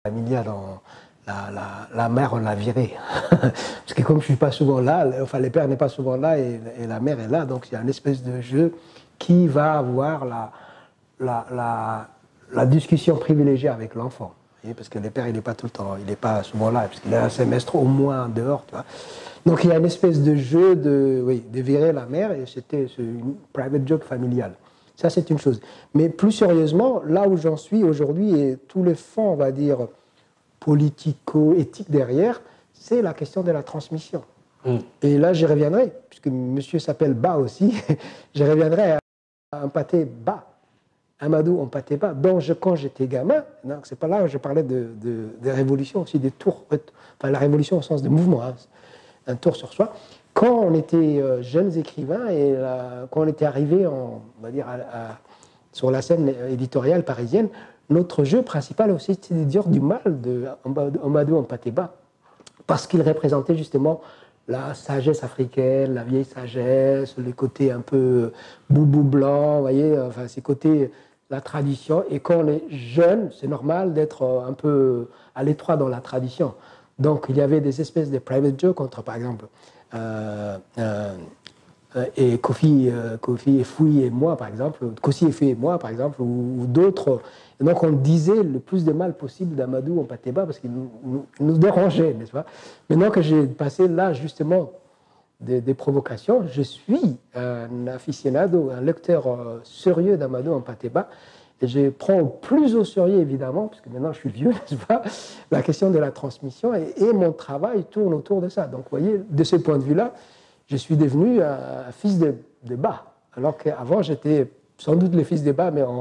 familiale, la mère, on l'a virée. Parce que comme je ne suis pas souvent là, enfin, le père n'est pas souvent là et la mère est là, donc il y a une espèce de jeu qui va avoir la discussion privilégiée avec l'enfant. Parce que le père, il n'est pas tout le temps, il n'est pas souvent là, parce qu'il a un semestre au moins dehors, tu vois. Donc il y a une espèce de jeu de virer la mère, et c'était une private joke familiale. Ça, c'est une chose. Mais plus sérieusement, là où j'en suis aujourd'hui, et tout le fond, on va dire, politico-éthique derrière, c'est la question de la transmission. Et là, j'y reviendrai, puisque monsieur s'appelle Ba aussi, j'y reviendrai à un pâté Ba. Amadou Hampâté Bâ, dont quand j'étais gamin, c'est pas là où je parlais de révolution, aussi des tours, enfin la révolution au sens de mouvement, hein, un tour sur soi. Quand on était jeunes écrivains et quand on était arrivés, on va dire, sur la scène éditoriale parisienne, notre jeu principal aussi, c'était de dire du mal de Amadou Hampâté Bâ, parce qu'il représentait justement la sagesse africaine, la vieille sagesse, les côtés un peu boubou blanc, vous voyez, enfin ces côtés, la tradition. Et quand on est jeune, c'est normal d'être un peu à l'étroit dans la tradition. Donc il y avait des espèces de private jokes entre, par exemple, et Kofi et Fouy et moi, par exemple, Kossi et Fouy et moi, par exemple, ou d'autres. Et donc on disait le plus de mal possible d'Amadou Hampâté Bâ parce qu'il nous dérangeait, n'est-ce pas? Maintenant que j'ai passé là, justement, des provocations, je suis un aficionado, un lecteur sérieux d'Amadou Hampâté Bâ. Et je prends plus au sérieux, évidemment, parce que maintenant je suis vieux, n'est-ce pas, la question de la transmission, et mon travail tourne autour de ça. Donc, vous voyez, de ce point de vue-là, je suis devenu un fils de Bâ, alors qu'avant j'étais sans doute le fils de Bâ, mais en